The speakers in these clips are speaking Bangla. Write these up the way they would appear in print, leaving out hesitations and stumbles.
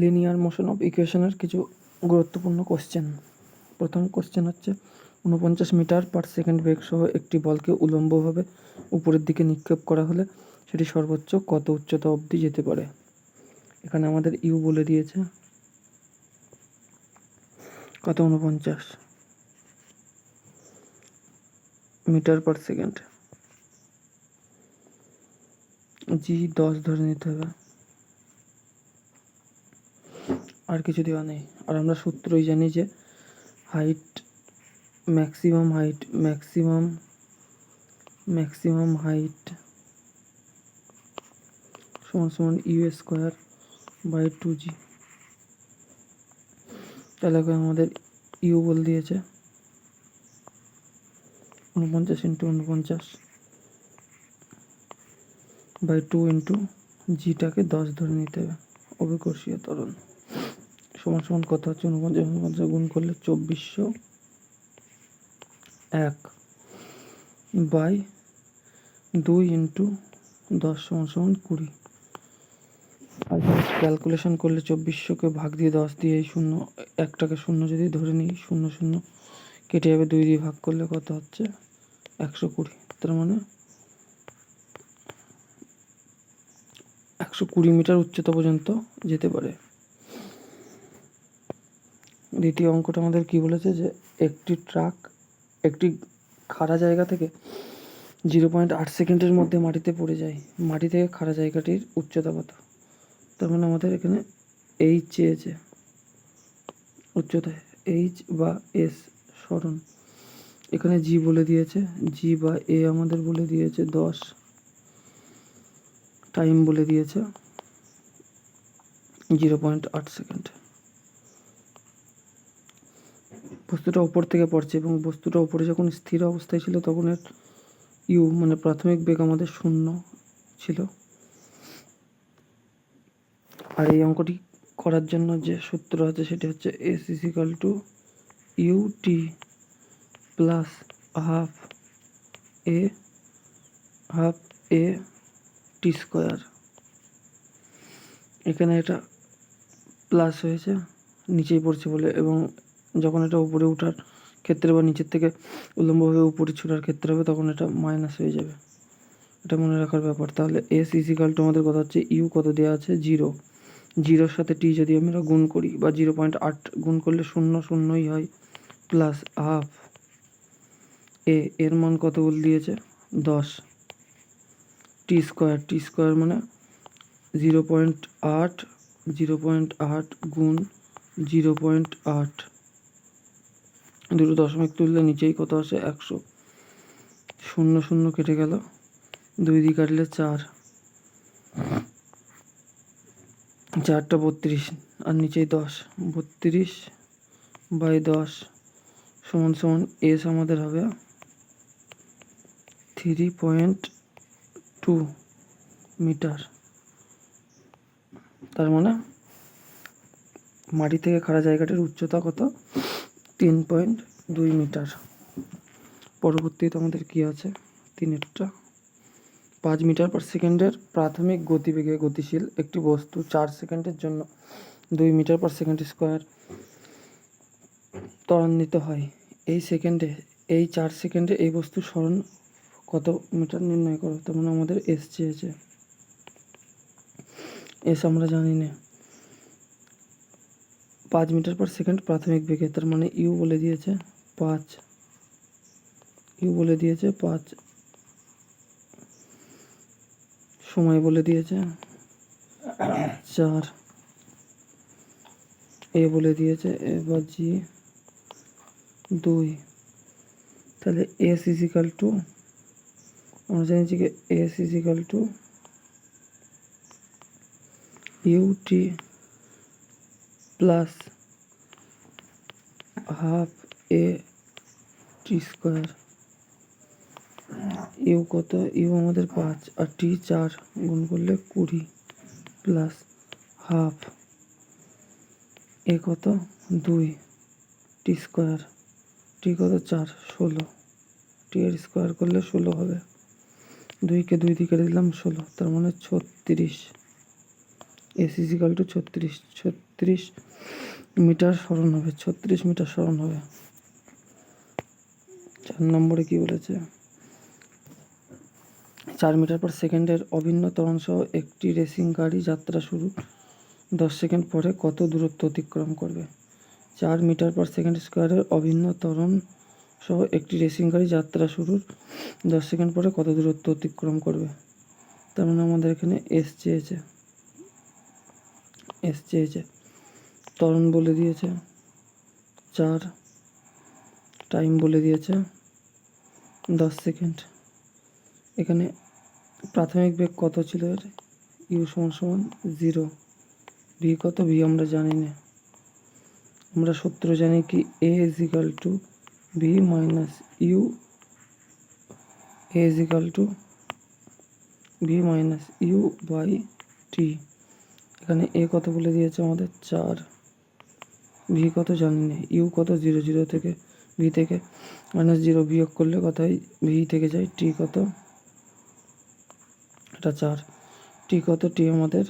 লিনিয়ার মোশন অফ ইকুয়েশনের কিছু গুরুত্বপূর্ণ কোশ্চেন। প্রথম কোশ্চেন হচ্ছে 49 মিটার পার সেকেন্ড বেগ সহ একটি বলকে উল্লম্বভাবে উপরের দিকে নিক্ষেপ করা হলে সেটি সর্বোচ্চ কত উচ্চতা অবধি যেতে পারে। এখানে আমাদের ইউ বলে দিয়েছে কত, 49 মিটার পার সেকেন্ড, জি 10 ধরে নিতে হবে, আর কিছু দেওয়া নেই। আর আমরা সূত্রই জানি যে হাইট ম্যাক্সিমাম হাইট সমান ইউ স্কোয়ার বাই 2g। তাহলে আমাদের ইউ বলে দিয়েছে 49 ইন্টু 49 বাই 2 ইন্টু জিটাকে 10 ধরে নিতে হবে, অভিকর্ষীয় ত্বরণ সমান কত হচ্ছে 49 গুণ করলে 2401 বাই 2 ইন্টু 10 সমান 20। আর ক্যালকুলেশন করলে 2400কে ভাগ দিয়ে 10 দিয়ে এই 0 একটাকে 0 যদি ধরে নিই 0 0 কেটে যাবে, 2 দিয়ে ভাগ করলে কত হচ্ছে 120। তার মানে 120 মিটার উচ্চতা পর্যন্ত যেতে পারে। দ্বিতীয় অঙ্কটা আমাদের কি বলেছে যে একটি ট্রাক একটি খাড়া জায়গা থেকে 0.8 সেকেন্ডের মধ্যে মাটিতে পড়ে যায়। মাটি থেকে খাড়া জায়গাটির উচ্চতা কত? তার মানে আমাদের এখানে এইচ চেয়েছে উচ্চতায়, এইচ বা এস সরণ, এখানে জি বলে দিয়েছে, জি বা এ আমাদের বলে দিয়েছে 10, টাইম বলে দিয়েছে 0.8 সেকেন্ড। বস্তুটা উপর থেকে পড়ছে এবং বস্তুটা উপরে যখন স্থির অবস্থায় ছিল তখন এর ইউ মানে প্রাথমিক বেগ আমাদের 0 ছিল। আর এই অঙ্কটি করার জন্য যে সূত্র আছে সেটি হচ্ছে S is equal to U T plus half A T square. এখানে এটা প্লাস হয়েছে নিচেই পড়ছে বলে, এবং যখন এটা উপরে ওঠার ক্ষেত্রে বা নিচের থেকে উল্লম্বভাবে উপরে ছোটার ক্ষেত্রে হবে তখন এটা মাইনাস হয়ে যাবে, এটা মনে রাখার ব্যাপার। তাহলে এস ইজিক্যাল টু আমাদের কথা হচ্ছে ইউ কত দেওয়া আছে 0, 0-র সাথে টি যদি আমরা গুণ করি বা 0.8 গুণ করলে 0 0ই হয়, প্লাস হাফ এর মান কত বলে দিয়েছে 10, টি স্কোয়ার মানে 0.8 গুণ 0.8, দুটো দশমিক তুললে নিচেই কত আসে 100, 0 0 কেটে গেল, 2 দিয়ে কাটলে 4, 4টা 32 আর নিচেই 10, 32 বাই 10 সমান এস আমাদের হবে 3.2 মিটার। তার মানে মাটি থেকে খাড়া জায়গাটির উচ্চতা কত 3.2 মিটার। পরবর্তীতে আমাদের কি আছে 3-এরটা, 5 মিটার পার সেকেন্ডের প্রাথমিক গতিবেগে গতিশীল একটি বস্তু 4 সেকেন্ডের জন্য 2 মিটার পার সেকেন্ড স্কোয়ার ত্বরান্বিত হয়। এই 4 সেকেন্ডে এই বস্তুর সরণ কত মিটার নির্ণয় করো। তার মানে আমাদের এস চেয়েছে, এস আমরা জানি না, 5 মিটার পার সেকেন্ড প্রাথমিক বেগে, তার মানে ইউ বলে দিয়েছে 5, সময় বলে দিয়েছে 4, এ বলে দিয়েছে এবার জি 2। তাহলে এস ইজিক্যাল টু আমরা জানিছি কি S is equal to UT plus half A T square. U কত, ইউ আমাদের 5 আর টি 4 গুণ করলে 20 প্লাস হাফ এ কত 2 টি স্কোয়ার, টি কত 4 16, টি এর স্কোয়ার করলে 16 হবে, 2কে 2 দিয়ে কেটে দিলাম 16, তার মানে 36 এস ইজিক্যাল টু 36 মিটার সরণ হবে, 36 মিটার সরণ হবে। 4 নম্বরে কি বলেছে, 4 মিটার পার সেকেন্ডের অভিন্ন ত্বরণ সহ একটি রেসিং গাড়ি যাত্রা শুরু 10 সেকেন্ড পরে কত দূরত্ব অতিক্রম করবে? 4 মিটার পার সেকেন্ড স্কোয়ারের অভিন্ন ত্বরণ সহ একটি রেসিং গাড়ি যাত্রা শুরুর 10 সেকেন্ড পরে কত দূরত্ব অতিক্রম করবে? তার মানে আমাদের এখানে এস চেয়েছে, ত্বরণ বলে দিয়েছে 4, টাইম বলে দিয়েছে 10 সেকেন্ড। এখানে প্রাথমিক বেগ কত ছিল এর? ইউ সমান 0। ভি কত? ভি আমরা জানি না। আমরা সূত্র জানি কি, A is equal to V minus U, A is equal to V minus U by T. এখানে এ কত বলে দিয়েছে আমাদের 4, ভি কত জানি না, ইউ কত 0 থেকে ভি থেকে -0 বিয়োগ করলে কত হয়, ভি থেকে যায় টি কত, এটা 4, টি কত, টি আমাদের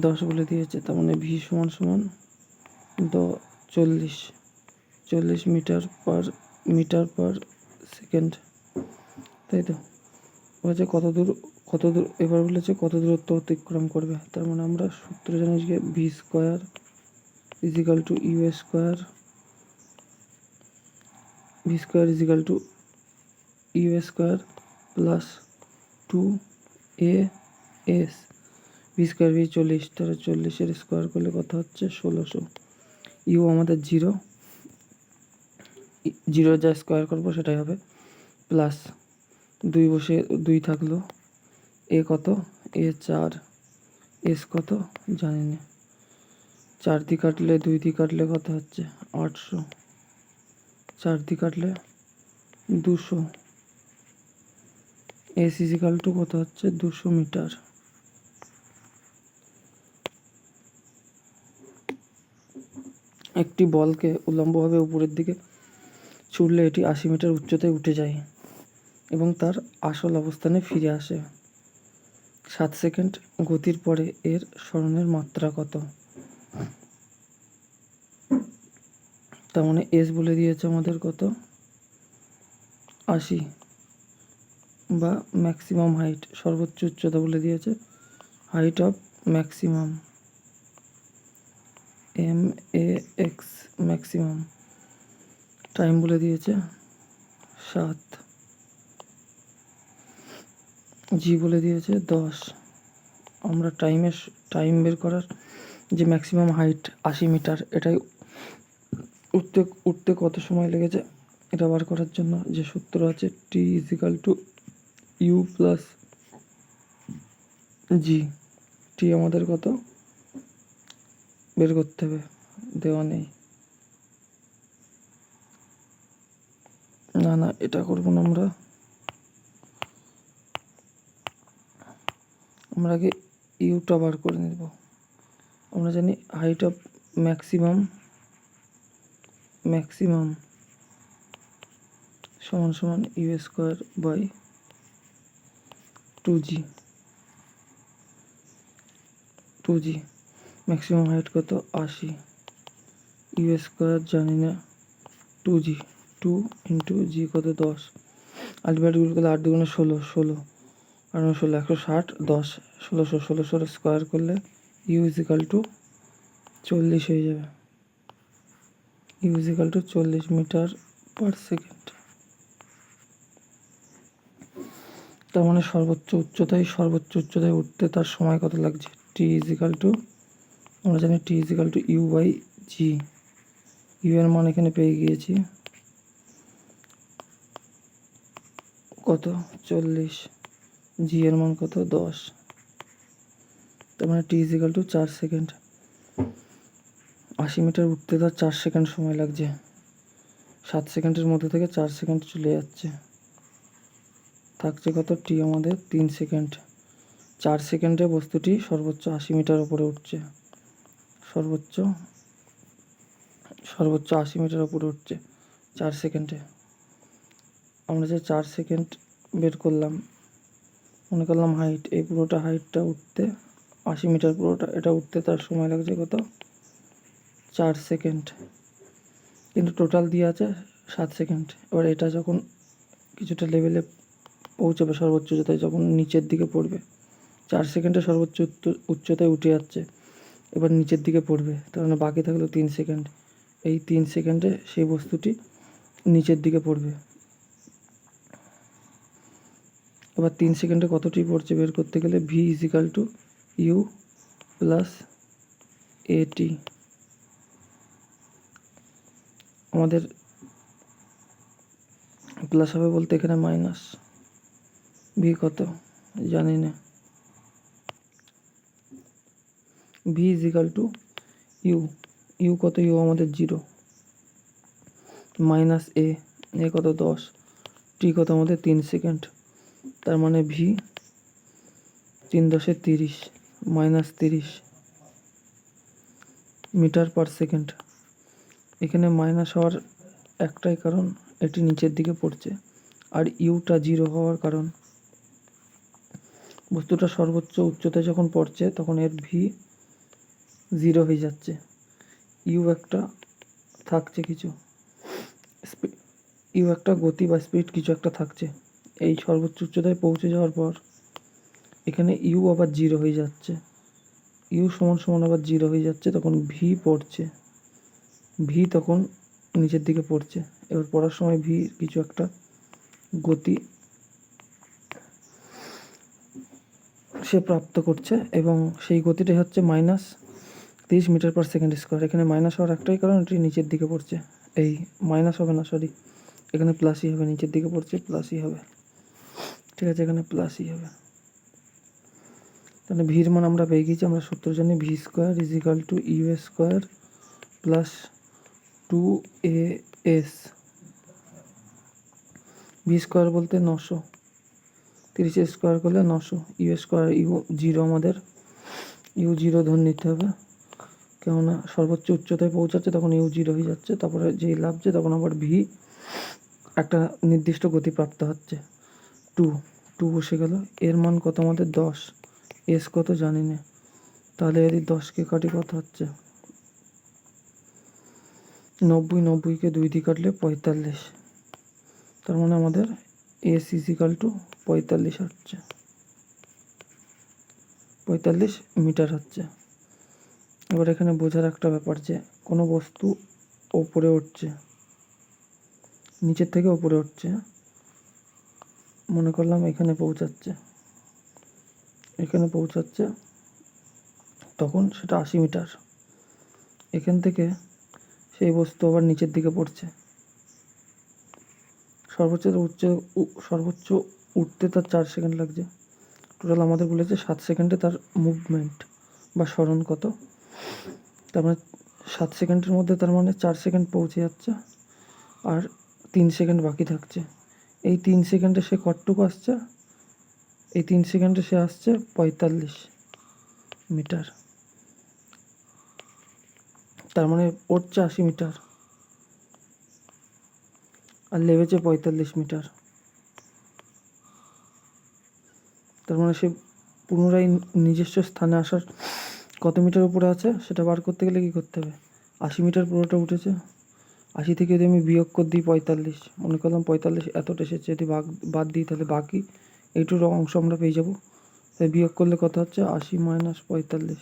10 বলে দিয়েছে। তার মানে ভি সমান 40 মিটার পার সেকেন্ড, তাই তো। বলেছে কত দূর এবার বলেছে কত দূরত্ব অতিক্রম করবে। তার মানে আমরা সূত্র জানি যে V square equal to U square, V square equal to U square plus 2a/s। V square V 40, তাহলে 40-এর স্কোয়ার করলে কত হচ্ছে 1600। ইউ আমাদের 0 যা স্কোয়ার করবো সেটাই হবে, প্লাস 2 থাকলো, এ কত, এ 4, এস কত জানি না, 4 দিয়ে কাটলে 2 দিয়ে কাটলে কত হচ্ছে 800, 4 দিয়ে কাটলে 200, এস ইজিক্যাল টু কত হচ্ছে 200 মিটার। একটি বলকে উল্লম্বভাবে উপরের দিকে ছুড়লে এটি 80 মিটার উচ্চতায় উঠে যায় এবং তার আসল অবস্থানে ফিরে আসে। 7 সেকেন্ড গতির পরে এর সরণের মাত্রা কত? তার মানে এস বলে দিয়েছে আমাদের কত, 80, বা ম্যাক্সিমাম হাইট, সর্বোচ্চ উচ্চতা বলে দিয়েছে, height of maximum, MAX maximum. Time বলে দিয়েছে 7, জি বলে দিয়েছে 10। আমরা টাইম বের করার যে ম্যাক্সিমাম হাইট 80 মিটার, এটাই উঠতে কত সময় লেগেছে এটা বার করার জন্য যে সূত্র আছে, টি is equal to U plus G. টি আমাদের কত বের করতে হবে, দেওয়া নেই। না এটা করবো না, আমরা আগে ইউটা বার করে নেব। আমরা জানি হাইট অফ ম্যাক্সিমাম সমান U square by 2g। Maximum height কত 80, ইউ স্কোয়ার জানি না, 2g, 2 ইন্টু জি কত 10, আলটিমেট গুলো করলে 8 দুগুণে 16, আর 16 160, 10 1600 স্কোয়ার করলে ইউ ইজিক্যাল টু 40 হয়ে যাবে, U equal to 40 metre per second. তার মানে সর্বোচ্চ উচ্চতায় উঠতে তার সময় কত লাগছে, টি ইজিক্যাল টু, আমরা জানি T is equal to U by G. U এর মান এখানে পেয়ে গিয়েছি কত 40, জি এর মান কত 10, তার মানে টি ইজিক্যাল টু 4 সেকেন্ড। 80 মিটার উঠতে তার 4 সেকেন্ড সময় লাগছে, 7 সেকেন্ডের মধ্যে থেকে 4 সেকেন্ড চলে যাচ্ছে, থাকছে কত, টি আমাদের 3 সেকেন্ড। 4 সেকেন্ডে বস্তুটি সর্বোচ্চ 80 মিটার উপরে উঠছে, সর্বোচ্চ 80 মিটার উপরে উঠছে 4 সেকেন্ডে। আমরা যে 4 সেকেন্ড বের করলাম, মনে করলাম হাইট, এই পুরোটা হাইটটা উঠতে 80 মিটার পুরোটা, এটা উঠতে তার সময় লাগছে কত, 4 সেকেন্ড, কিন্তু টোটাল দিয়ে আছে 7 সেকেন্ড। এবার এটা যখন কিছুটা লেভেলে পৌঁছাবে সর্বোচ্চ উচ্চতায়, যখন নিচের দিকে পড়বে, 4 সেকেন্ডে সর্বোচ্চ উচ্চতায় উঠে যাচ্ছে, এবার নিচের দিকে পড়বে, তার মানে বাকি থাকলো 3 সেকেন্ড। এই 3 সেকেন্ডে সেই বস্তুটি নিচের দিকে পড়বে। এবার 3 সেকেন্ডে কতটি পড়ছে বের করতে গেলে V equal to U plus A T. আমাদের প্লাস হবে বলতে এখানে মাইনাস, ভি কত জানি না, V equal to U, U কত, ইউ আমাদের 0, মাইনাস এ কত 10, টি কত আমাদের 3 সেকেন্ড, তার মানে V 3 × 10 = 30 minus 30 metre per second. এখানে মাইনাস হওয়ার একটাই কারণ, এটি নিচের দিকে পড়ছে, আর ইউটা 0 হওয়ার কারণ বস্তুটা সর্বোচ্চ উচ্চতায় যখন পড়ছে তখন এর ভি 0 হয়ে যাচ্ছে, ইউ একটা থাকছে কিছু, ইউ একটা গতি বা স্পিড কিছু একটা থাকছে। এই সর্বোচ্চ উচ্চতায় পৌঁছে যাওয়ার পর এখানে ইউ আবার 0 হয়ে যাচ্ছে, ইউ সমান সমান আবার 0 হয়ে যাচ্ছে, তখন ভি পড়ছে, ভি তখন নিচের দিকে পড়ছে। এবার পড়ার সময় ভি কিছু একটা গতি সে প্রাপ্ত করছে, এবং সেই গতিটাই হচ্ছে minus 30 metre per second square. এখানে মাইনাস হওয়ার একটাই কারণ, এটি নিচের দিকে পড়ছে, এই মাইনাস হবে না, সরি, এখানে প্লাসই হবে, নিচের দিকে পড়ছে প্লাসই হবে, ঠিক আছে, এখানে প্লাসই হবে। তাহলে ভির মান আমরা পেয়ে গেছি, আমরা সূত্র জানি V square equal to U square plus 2as, V square বলতে 900, 30 স্কোয়ার করলে 900, ইউ স্কোয়ার, ইউ 0 আমাদের, ইউ 0 ধরে নিতে হবে, কেননা সর্বোচ্চ উচ্চতায় পৌঁছাচ্ছে তখন ইউ 0 হয়ে যাচ্ছে, তারপরে যেই লাভছে তখন আবার ভি একটা নির্দিষ্ট গতি প্রাপ্ত হচ্ছে, 2 বসে গেল, এর মান কত আমাদের 10, এস কত জানি না, তাহলে এর 10কে কাটি কত হচ্ছে 90, 90কে 2 দিয়ে কাটলে 45, তার মানে আমাদের এস ইজিক্যাল টু 45 হচ্ছে, 45 মিটার হচ্ছে। এবার এখানে বোঝার একটা ব্যাপার যে কোনো বস্তু ওপরে উঠছে, নিচের থেকে ওপরে উঠছে, মনে করলাম এখানে পৌঁছাচ্ছে, তখন সেটা 80 মিটার, এখান থেকে সেই বস্তু আবার নিচের দিকে পড়ছে, সর্বোচ্চ উঠতে তার 4 সেকেন্ড লাগছে, টোটাল আমাদের বলেছে 7 সেকেন্ডে তার মুভমেন্ট বা সরণ কত, তার মানে 7 সেকেন্ডের মধ্যে তার মানে 4 সেকেন্ড পৌঁছে যাচ্ছে, আর 3 সেকেন্ড বাকি থাকছে। এই 3 সেকেন্ডে সে কতটুকু আসছে, এই 3 সেকেন্ডে সে আসছে 45 মিটার, তার মানে উঠছে 80 মিটার আর লেগেছে 45 মিটার, তার মানে সে পুনরায় নিজস্ব স্থানে আসার কত মিটার উপরে আছে সেটা বার করতে গেলে কী করতে হবে, 80 মিটার পুরোটা উঠেছে, 80 থেকে যদি আমি বিয়োগ করে দিই 45, মনে করলাম 45 এতটা এসেছে, যদি বাদ দিই তাহলে বাকি এইটুর অংশ আমরা পেয়ে যাব, তাই বিয়োগ করলে কত হচ্ছে 80 মাইনাস 45,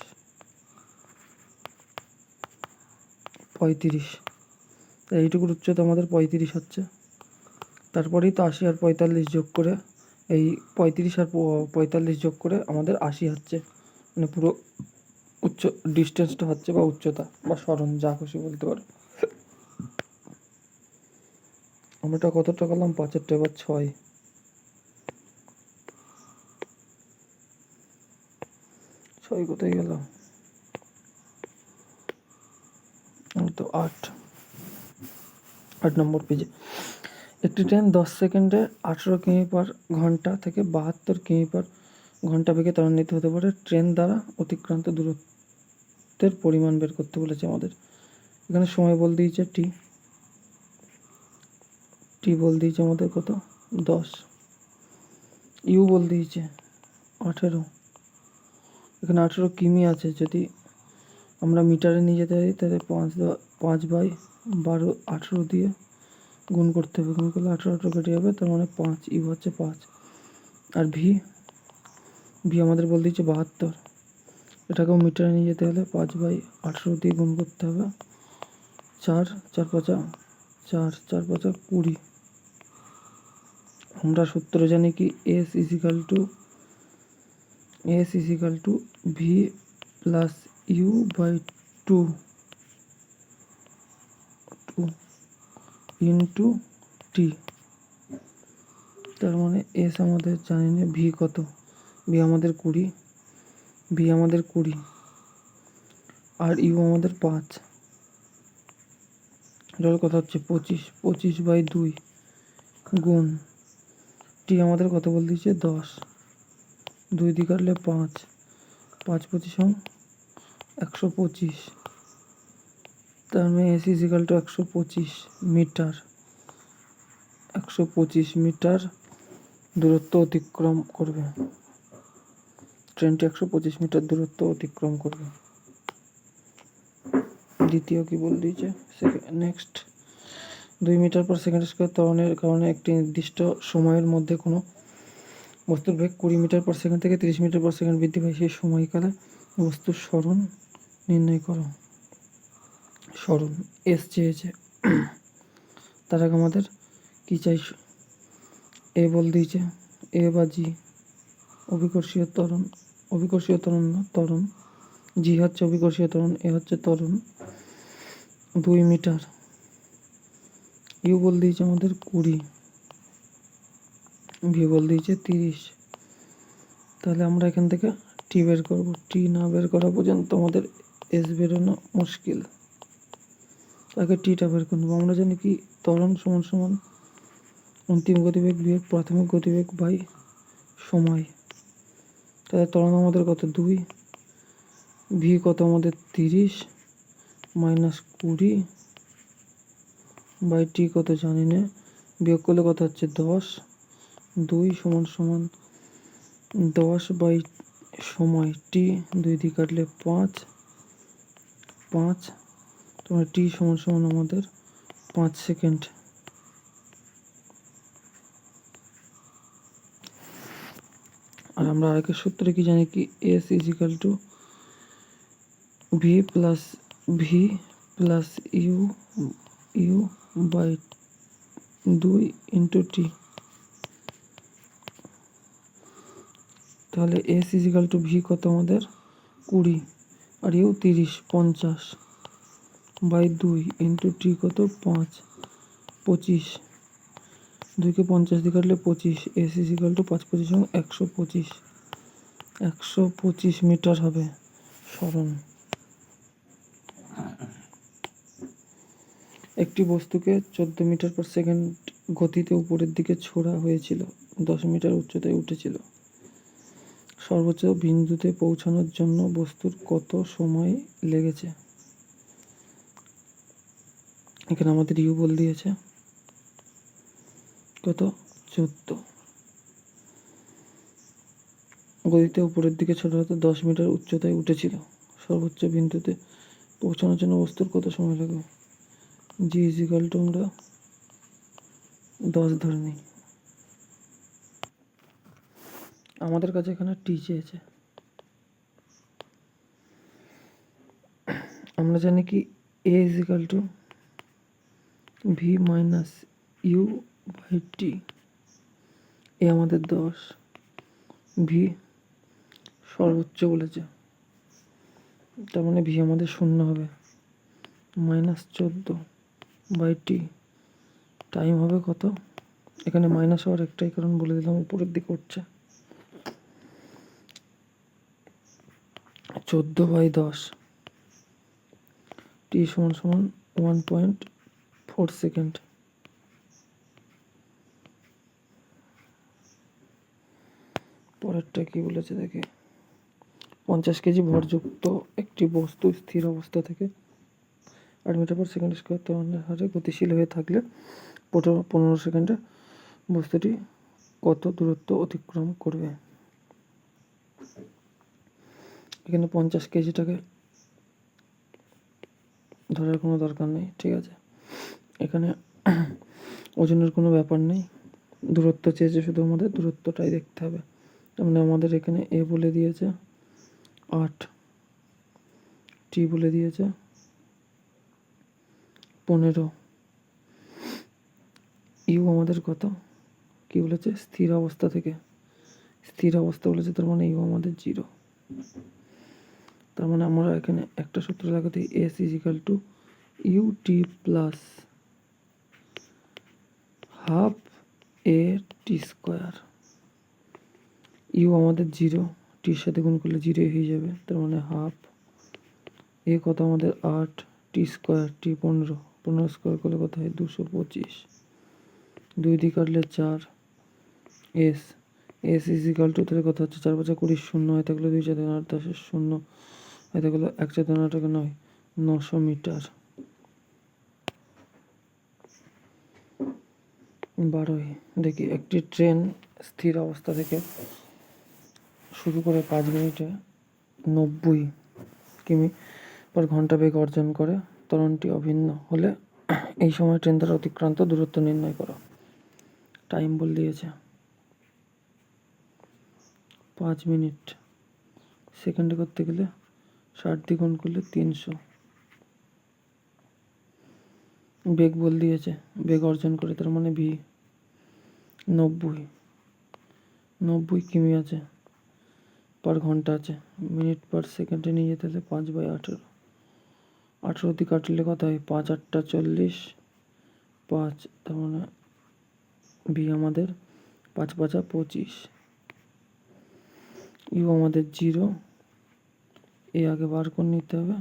35, তাই এইটুকুর উচ্চতা আমাদের 35 হচ্ছে। তারপরেই তো 80 আর 45 যোগ করে, এই 35 আর 45 যোগ করে আমাদের 80 হচ্ছে, মানে পুরো ডিস্টেন্সটা হচ্ছে, বা উচ্চতা বা সরণ যা খুশি বলতে পারো। আমরা কতটা করলাম 5-টা, এবার 6 কোথায় গেল, তো 8 নম্বর পেজে। একটি ট্রেন 10 সেকেন্ডে 18 কিমি পার ঘন্টা থেকে 72 কিমি পার ঘন্টা বেগে ত্বরান্বিত হতে পারে, ট্রেন দ্বারা অতিক্রান্ত দূরত্বের পরিমাণ বের করতে বলেছে আমাদের। এখানে সময় বল দিয়েছে টি বল দিয়েছে আমাদের কত 10, ইউ বল দিয়েছে 18, এখানে 18 কিমি আছে, যদি আমরা মিটারে নিয়ে যেতে পারি তাহলে 5/12 18 দিয়ে গুণ করতে হবে। গুণ করলে 18 কেটে যাবে, তার মানে 5, ইউ হচ্ছে 5। আর ভি আমাদের বলে দিচ্ছে 72, এটাকেও মিটারে নিয়ে যেতে হলে 5/18 দিয়ে গুণ করতে হবে। 4, 4 5 4, 4 5 20। আমরা সূত্র জানি কি S is equal to V plus U by 2 into T. তার মানে এস আমাদের জানি না, ভি কত, ভি আমাদের 20 আর ইউ আমাদের 5, এটার কথা হচ্ছে 25/2 গুণ টি আমাদের কত বল দিয়েছে 10, 2 দিয়ে কাটলে 5, 5 25 125। তার মানে S is equal to 125 metre, 125 metre দূরত্ব অতিক্রম করবে ট্রেনটি, 125 মিটার দূরত্ব অতিক্রম করবে। দ্বিতীয় কি বল দিয়েছে, next 2 metre per second square ত্বরণের কারণে একটি নির্দিষ্ট সময়ের মধ্যে কোনো বস্তুর বেগ 20 মিটার পার সেকেন্ড থেকে 30 মিটার পার সেকেন্ড বৃদ্ধি পায়, সেই সময়কালে বস্তুর সরণ নির্ণয় করো। সরণ এস চেয়েছে, তার আগে আমাদের কী চাই, এ বল দিয়েছে, এ বা জি অভিকর্ষীয় ত্বরণ না ত্বরণ, জি হচ্ছে অভিকর্ষীয় ত্বরণ, এ হচ্ছে ত্বরণ 2 মিটার। ইউ বল দিয়েছে আমাদের 20, ভি বল দিয়েছে 30। তাহলে আমরা এখান থেকে টি বের করব, টি না বের করা পর্যন্ত আমাদের এস বেরোনো মুশকিল। আগে টিটা বের করে নেবো। আমরা জানি কি ত্বরণ সমান সমান অন্তিম গতিবেগ বিয়োগ প্রাথমিক গতিবেগ বাই সময়। তাহলে ত্বরণ আমাদের কত 2, ভি কত আমাদের 30 মাইনাস 20 বাই টি কত জানি না, বিয়োগ করলে কত হচ্ছে 10, 2 সমান সমান 10 বাই সময় টি, 2 দিয়ে কাটলে 5, তোমার টি সমান সমান আমাদের 5 সেকেন্ড। আর আমরা আগের সূত্রে কি জানি কি S is equal to V plus U by 2 into T. তাহলে S is equal to V কত আমাদের 20 আর ইউ 30, 50 বাই 2 ইন্টু টি কত 5, 25, 2কে 50 দিয়ে কাটলে 25, S is equal to 5 25 125 metre হবে সরণ। একটি বস্তুকে 14 মিটার পার সেকেন্ড গতিতে উপরের দিকে ছোড়া হয়েছিল, 10 মিটার উচ্চতায় উঠেছিল। সর্বোচ্চ বিন্দুতে পৌঁছানোর জন্য বস্তুর কত সময় লেগেছে? এখানে আমাদের ইউ বল দিয়েছে কত 14, গতিতে উপরের দিকে ছোট হতে 10 মিটার উচ্চতায় উঠেছিল। সর্বোচ্চ বিন্দুতে পৌঁছানোর জন্য বস্তুর কত সময় লাগবে? জি ইজ ইকাল টু আমরা 10 ধরে নিই। আমাদের কাছে এখানে টি চেয়েছে। আমরা জানি কি A is equal to V minus U by T. A আমাদের 10, ভি সর্বোচ্চ বলেছে, তার মানে ভি আমাদের 0 হবে, মাইনাস 14 বাই টি। টাইম হবে কত? এখানে মাইনাস হওয়ার একটাই কারণ বলে দিলাম, উপরের দিকে উঠছে। 14/10, টি সমান সমান 1.4 সেকেন্ড। পরেরটা কি বলেছে দেখে, 50 কেজি ভরযুক্ত একটি বস্তু স্থির অবস্থা থেকে 8 মিটার পার সেকেন্ড স্কোয়ার ত্বরণের হারে গতিশীল হয়ে থাকলে 15 সেকেন্ডে বস্তুটি কত দূরত্ব অতিক্রম করবে? এখানে 50 কেজিটাকে ধরার কোনো দরকার নেই, ঠিক আছে। এখানে ওজনের কোনো ব্যাপার নেই, দূরত্ব চেয়েছে, শুধু আমাদের দূরত্বটাই দেখতে হবে। তার মানে আমাদের এখানে এ বলে দিয়েছে 8, টি বলে দিয়েছে 15, ইউ আমাদের কত কি বলেছে, স্থির অবস্থা থেকে, স্থির অবস্থা বলেছে, তার মানে ইউ আমাদের 0। তার মানে আমরা এখানে একটা সূত্র লাগাতে, S is equal to U T plus half A T square. U আমাদের 0, টির সাথে গুণ করলে 0 হয়ে যাবে, তার মানে হাফ এ কত আমাদের 8, টি স্কোয়ার, টি 15, 15 স্কোয়ার করলে কত হয় 225, 2 দিয়ে কাটলে 4, S S is equal two, তাহলে কথা হচ্ছে 4 5 20, 0 হয় থাকলে 2 4 8 10 0 হয় থাকলে 1 4 8 9, 900 মিটার। 12 দেখি, একটি ট্রেন স্থির অবস্থা থেকে শুরু করে 5 মিনিটে 90 কিমি পার ঘন্টা বেগ অর্জন করে। ত্বরণটি অভিন্ন হলে এই সময় ট্রেন দ্বারা অতিক্রান্ত দূরত্ব নির্ণয় করো। টাইম বলে দিয়েছে 5 মিনিট, সেকেন্ডে করতে গেলে 60 দিয়ে গুণ করলে 300। বেগ বল দিয়েছে, বেগ অর্জন করে, তার মানে ভি 90 কিমি আছে, পার ঘন্টা আছে, মিনিট পার সেকেন্ডে নিয়ে যেতে হলে 5/18, 18 দিয়ে কাটলে কত হয় 5 8 40, 5, তার মানে ভি আমাদের 5 5 25, ইউ আমাদের 0, এ আগে বার করে নিতে হবে,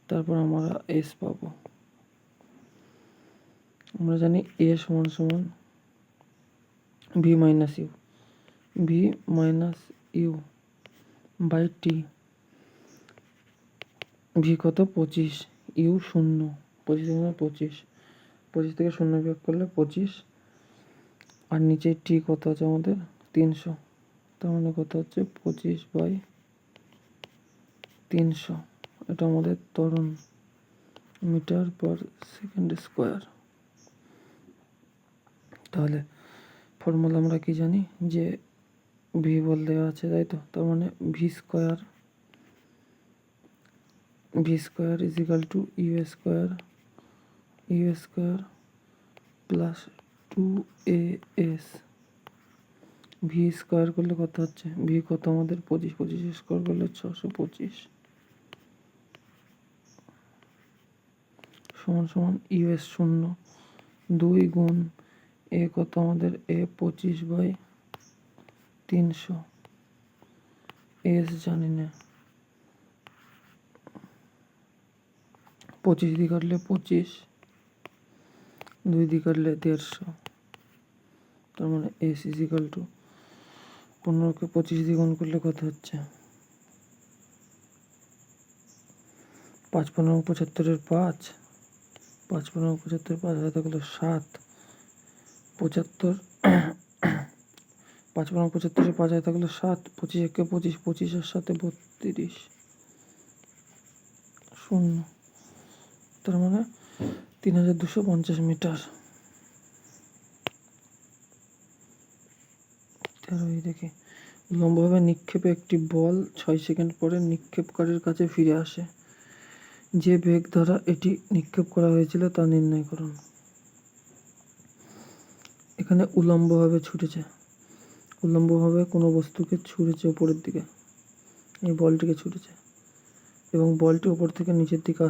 তারপর আমরা এস পাবো। আমরা জানি এ সমান সমান V minus U, V minus U by T. V কত 25, ইউ 0, 25 থেকে 0 বিয়োগ করলে 25, আর নিচে টি কত আছে আমাদের 300, তার মানে কত হচ্ছে 25/300। এটা আমাদের ত্বরণ মিটার পার সেকেন্ড স্কোয়ার। তাহলে ফর্মুলা আমরা কি জানি, যে ভি বল দেওয়া আছে, তাই তো, তার মানে V square is equal to U square plus 2as। V square করলে কত হচ্ছে, ভি কত আমাদের 25 স্কোয়ার করলে 625 সমান সমান ইউএস 0, 2 গুণ এ কত আমাদের এ 25/300, এস জানি না, 25 দিয়ে কাটলে 25, 2 দিয়ে কাটলে 150, তার মানে এস ইজ ইকাল টু 15কে 25 দিয়ে গুণ করলে কত হচ্ছে 5 15 75 5, 5 15 75 5 হয় থাকলে 7, 75, 5 15 75 5 হয় থাকলে 7, 25 1 25, 25 আর 7 32, 0, তার মানে 3250 মিটার। দেখি, লম্বভাবে নিক্ষেপে একটি বল 6 সেকেন্ড পরে নিক্ষেপকারীর কাছে ফিরে আসে, যে বেগ দ্বারা এটি নিক্ষেপ করা হয়েছিল তা নির্ণয় করুন। এখানে উল্লম্বভাবে ছুটেছে, উল্লম্বভাবে কোনো বস্তুকে ছুঁড়েছে উপরের দিকে, এই বলটিকে ছুটেছে, এবং বলটি উপর থেকে নিচের দিকে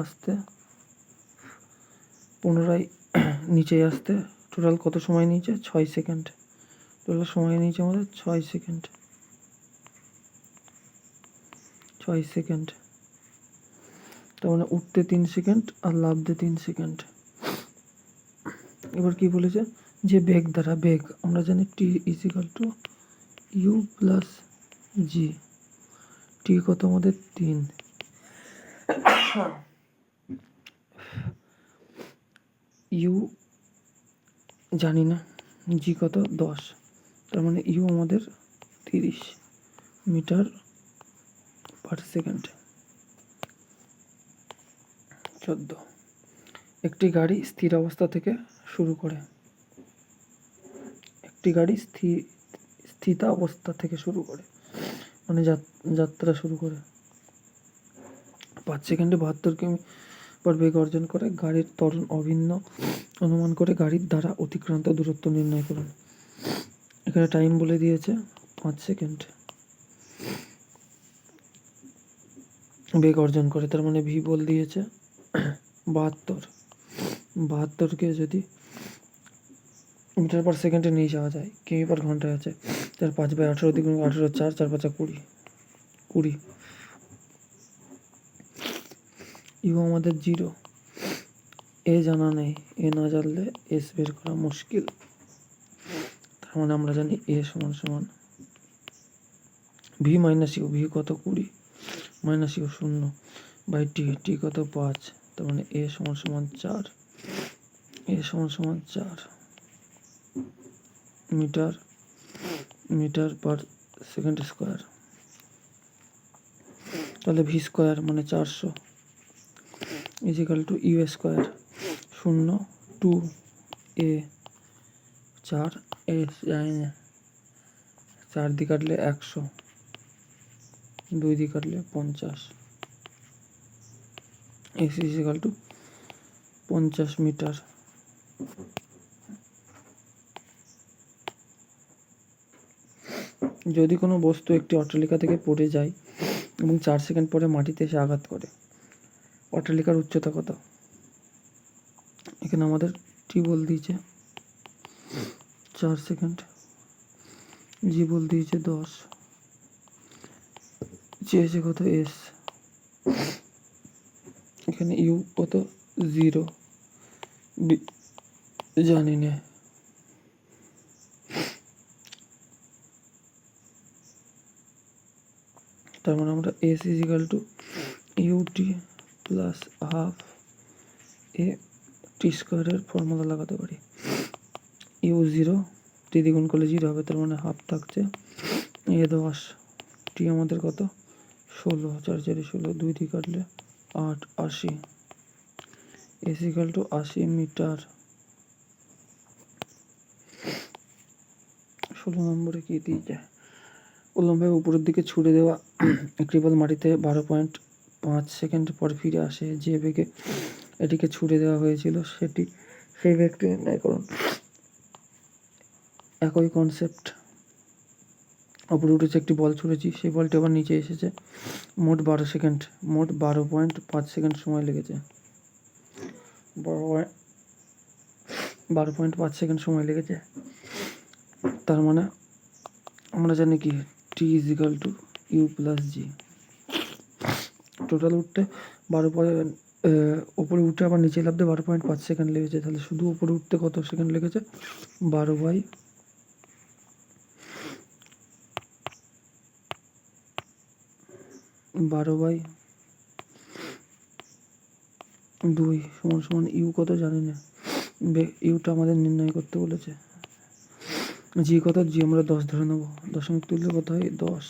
আসতে পুনরায় নিচে আসতে টোটাল কত সময় নিয়েছে 6 সেকেন্ড, টোটাল সময় নিয়েছে আমাদের 6 সেকেন্ড। তার মানে উঠতে 3 সেকেন্ড আর লাফতে 3 সেকেন্ড। এবার কি বলেছে, যে বেগ দ্বারা, বেগ আমরা জানি T is equal to U plus G, T কত আমাদের 3, ইউ জানি না, জি কত 10, তার মানে ইউ আমাদের 30 মিটার পার সেকেন্ড। 14, একটি গাড়ি স্থির অবস্থা থেকে শুরু করে। একটি গাড়ি স্থিতা অবস্থা থেকে শুরু করে মানে যাত্রা শুরু করে 5 সেকেন্ডে 72 কিমি পর বেগ অর্জন করে। গাড়ির ত্বরণ অভিন্ন অনুমান করে গাড়ির দ্বারা অতিক্রান্ত দূরত্ব নির্ণয় করুন। এখানে টাইম বলে দিয়েছে 5 সেকেন্ড, বেগ অর্জন করে, তার মানে ভি বল দিয়েছে 72। 72কে যদি মিটার পার সেকেন্ডে নিয়ে যাওয়া যায়, কিমি পার ঘন্টায় আছে, তার 5/18 দ্বিগুণ 18, 4, 4 5 20। ইউ আমাদের 0, এ জানা নেই, এ না জানলে এস বের করা মুশকিল। তার মানে আমরা জানি এ সমান সমান ভি মাইনাস ইউ, ভি কত 20 মাইনাস ইউ 0 বাই টি, টি কত 5, তার মানে এ সমান সমান 4, এ সমান সমান 4 মিটার পার সেকেন্ড স্কোয়ার। তাহলে ভি স্কোয়ার মানে 400 ইজিক্যাল টু ইউ স্কোয়ার 0 2 এ 4 এ যায় না, 4 দিয়ে কাটলে 100, 2 দিয়ে কাটলে 50, এক্স ইজিক্যাল টু 50 মিটার। যদি কোনো বস্তু একটি অট্টালিকা থেকে পড়ে যায় এবং 4 সেকেন্ড পরে মাটিতে এসে আঘাত করে, অট্টালিকার উচ্চতা কত? এখানে আমাদের টি বল দিয়েছে 4 সেকেন্ড, জি বল দিয়েছে 10, চেয়েছে কত এস, এখানে ইউ কত 0 জানি না। তার মানে আমরা S is equal to UT plus half A T স্কোয়ারের ফর্মুলা লাগাতে পারি। ইউ 0, টি দ্বিগুণ করলে 0 হবে, তার মানে হাফ থাকছে এ 10, টি আমাদের কত 16, 4 4 16, 2 দিয়ে কাটলে 8, 80, এস ইজিক্যাল টু 80 মিটার। 16 নম্বরে কি দিয়েছে? উল্লম্বভাবে উপরের দিকে ছুড়ে দেওয়া একটি বল মাটিতে 12.5 সেকেন্ড পর ফিরে আসে। যে বেগে এটিকে ছুড়ে দেওয়া হয়েছিল সেই বেগটি নির্ণয় করুন। একই কনসেপ্ট, উপরে উঠেছে একটি বল ছুড়েছি, সেই বলটি আবার নিচে এসেছে, মোট 12.5 সেকেন্ড সময় লেগেছে। 12.5 সেকেন্ড সময় লেগেছে। তার মানে আমরা জানি কি T is equal to U plus G. Total উঠতে উপরে উঠে আবার নিচে লাভতে 12.5 সেকেন্ড লেগেছে। তাহলে শুধু উপরে উঠতে কত সেকেন্ড লেগেছে? 12/2 সমান সমান ইউ কত জানি না, ইউটা আমাদের নির্ণয় করতে বলেছে। জি কত? জি আমরা 10 ধরে নেবো, দশমিক তুললে কত হয় 10,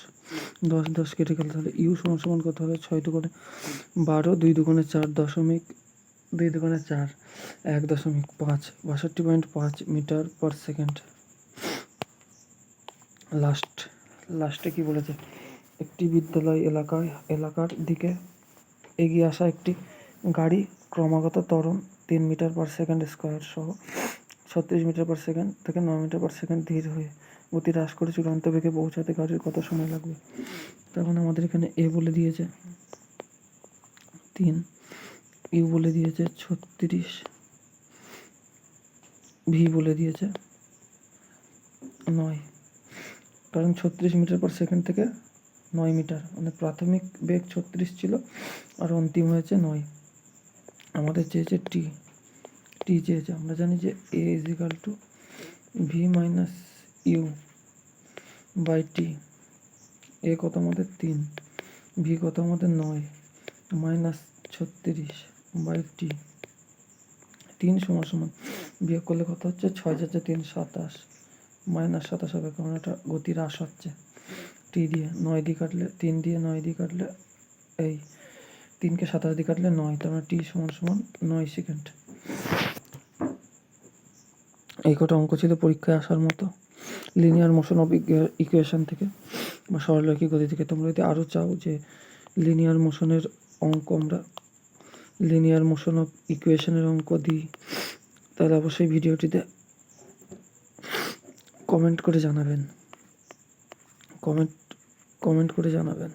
10 কেটে গেলে তাহলে ইউ সমান সমান কত হবে? 6 দুগুণে 12, 2 দুগুণে 4, 2 দুগুণে 4, 1.5, 62.5 মিটার পার সেকেন্ড। লাস্টে কি বলেছে? একটি বিদ্যালয় এলাকার দিকে এগিয়ে আসা একটি গাড়ি ক্রমাগত ত্বরণ 3 মিটার পার সেকেন্ড স্কোয়ার সহ 36 মিটার পার সেকেন্ড থেকে 9 মিটার পার সেকেন্ড ধীর হয়ে গতি হ্রাস করে চূড়ান্ত বেগে পৌঁছাতে গাড়ির কত সময় লাগবে? তখন আমাদের এখানে এ বলে দিয়েছে 3, ইউ বলে দিয়েছে 36, ভি বলে দিয়েছে 9, কারণ 36 মিটার পার সেকেন্ড থেকে 9 মিটার, মানে প্রাথমিক বেগ 36 ছিল আর অন্তিম হয়েছে 9। আমাদের চেয়েছে টি চেয়েছে, আমরা জানি যে A is equal to V minus U by T. A কত আমাদের 3, ভি কত আমাদের 9 মাইনাস 36 বাই টি। 3 সমান সমান বিয়োগ করলে কত হচ্ছে? 6 যাচ্ছে 3, 27 মাইনাস 27 হবে, কারণ এটা গতি হ্রাস হচ্ছে টি দিয়ে। 9 দিয়ে কাটলে 3 দিয়ে 9 দিয়ে কাটলে এই 3কে 27 দিয়ে কাটলে 9, তার মানে টি সমান সমান 9 সেকেন্ড। এই কটা অঙ্ক ছিল পরীক্ষায় আসার মতো লিনিয়ার মোশন অফ ইকুয়েশন থেকে বা সরলরৈখিক গতি থেকে। তোমরা যদি আরও চাও যে লিনিয়ার মোশনের অঙ্ক, আমরা লিনিয়ার মোশন অফ ইকুয়েশনের অঙ্ক দিই, তাহলে অবশ্যই ভিডিওটিতে কমেন্ট করে জানাবেন, কমেন্ট করে জানাবেন।